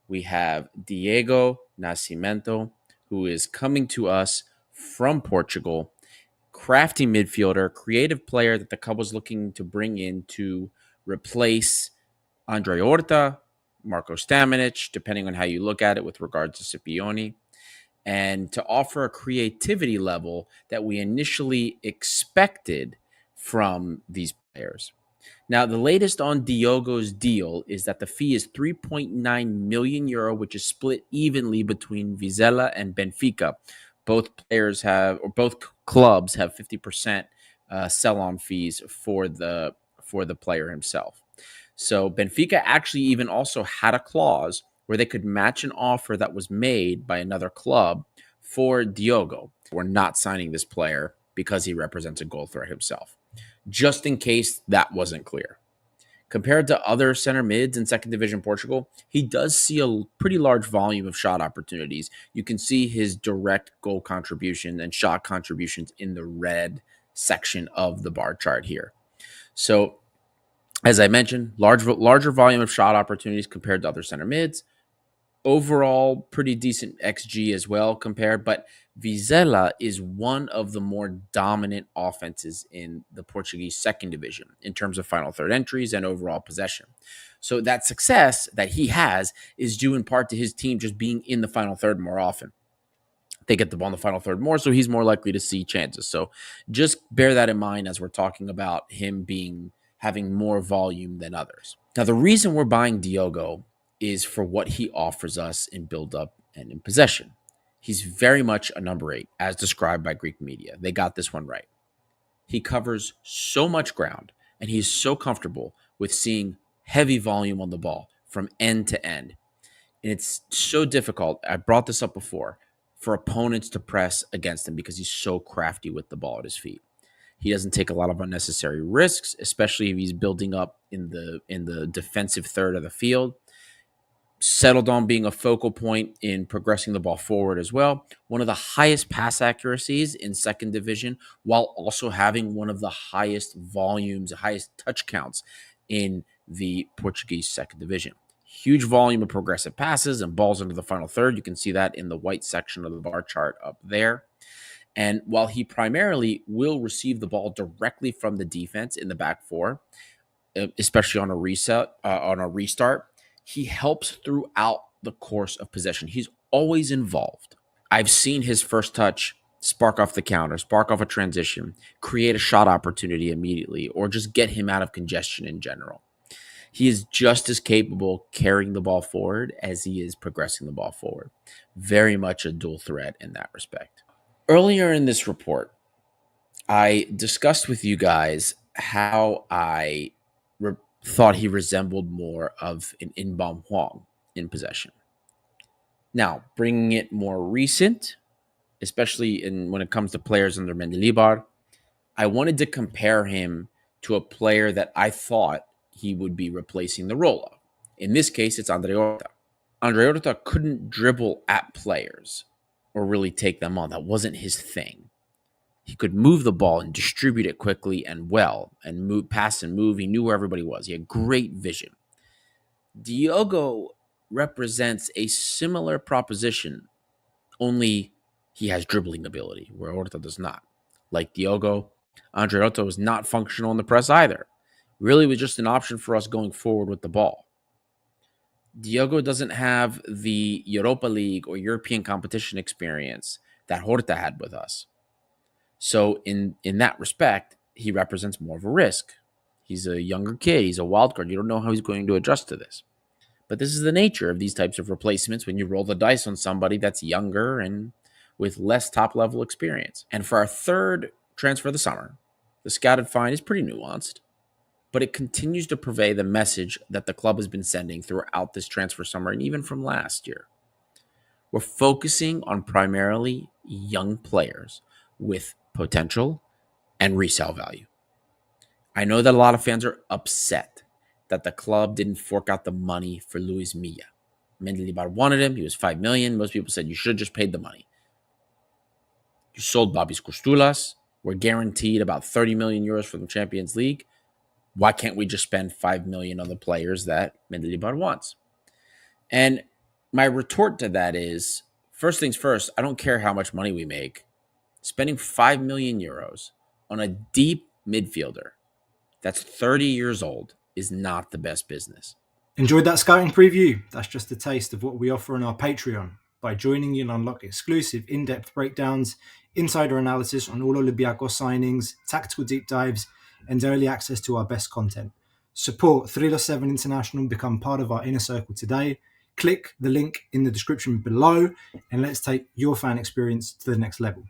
we have Diogo Nascimento, who is coming to us from Portugal. Crafty midfielder, creative player that the club was looking to bring in to replace Andre Horta, Marco Stamenic, depending on how you look at it with regards to Scipione, and to offer a creativity level that we initially expected from these players. Now, the latest on Diogo's deal is that the fee is 3.9 million euro, which is split evenly between Vizela and Benfica. Both players have, or both clubs have 50% sell-on fees for the player himself. So Benfica actually even also had a clause where they could match an offer that was made by another club for Diogo. We're not signing this player because he represents a goal threat himself, just in case that wasn't clear. Compared to other center mids in second division Portugal, he does see a pretty large volume of shot opportunities. You can see his direct goal contribution and shot contributions in the red section of the bar chart here. So, as I mentioned, larger volume of shot opportunities compared to other center mids. Overall, pretty decent XG as well compared, but Vizela is one of the more dominant offenses in the Portuguese second division in terms of final third entries and overall possession. So that success that he has is due in part to his team just being in the final third more often. They get the ball in the final third more, so he's more likely to see chances. So just bear that in mind as we're talking about him having more volume than others. Now, the reason we're buying Diogo is for what he offers us in build-up and in possession. He's very much a number 8, as described by Greek media. They got this one right. He covers so much ground, and he's so comfortable with seeing heavy volume on the ball from end to end. And it's so difficult, I brought this up before, for opponents to press against him because he's so crafty with the ball at his feet. He doesn't take a lot of unnecessary risks, especially if he's building up in the defensive third of the field. Settled on being a focal point in progressing the ball forward as well. One of the highest pass accuracies in second division, while also having one of the highest volumes, highest touch counts in the Portuguese second division. Huge volume of progressive passes and balls into the final third. You can see that in the white section of the bar chart up there. And while he primarily will receive the ball directly from the defense in the back four, especially on a restart, he helps throughout the course of possession. He's always involved. I've seen his first touch spark off the counter, spark off a transition, create a shot opportunity immediately, or just get him out of congestion in general. He is just as capable carrying the ball forward as he is progressing the ball forward. Very much a dual threat in that respect. Earlier in this report, I discussed with you guys how I thought he resembled more of an Inbom Huang in possession. Now, bringing it more recent, especially when it comes to players under Mendilibar, I wanted to compare him to a player that I thought he would be replacing the role of. In this case, it's Andre Horta. Andre Horta couldn't dribble at players or really take them on. That wasn't his thing. He could move the ball and distribute it quickly and well and move, pass and move. He knew where everybody was. He had great vision. Diogo represents a similar proposition, only he has dribbling ability, where Horta does not. Like Diogo, Andre Horta was not functional in the press either. Really was just an option for us going forward with the ball. Diogo doesn't have the Europa League or European competition experience that Horta had with us. So in that respect, he represents more of a risk. He's a younger kid. He's a wild card. You don't know how he's going to adjust to this. But this is the nature of these types of replacements when you roll the dice on somebody that's younger and with less top-level experience. And for our third transfer of the summer, the scouted find is pretty nuanced, but it continues to purvey the message that the club has been sending throughout this transfer summer and even from last year. We're focusing on primarily young players with potential and resale value. I know that a lot of fans are upset that the club didn't fork out the money for Luis Milla. Mendilibar wanted him. He was $5 million. Most people said you should have just paid the money. You sold Babis Costulas. We're guaranteed about 30 million euros from the Champions League. Why can't we just spend 5 million on the players that Mendilibar wants? And My retort to that is, first things first, I don't care how much money we make. Spending 5 million euros on a deep midfielder that's 30 years old is not the best business. Enjoyed that scouting preview? That's just a taste of what we offer on our Patreon. By joining, you'll unlock exclusive in-depth breakdowns, insider analysis on all Olympiacos signings, tactical deep dives, and early access to our best content. Support 307 International and become part of our inner circle today. Click the link in the description below and let's take your fan experience to the next level.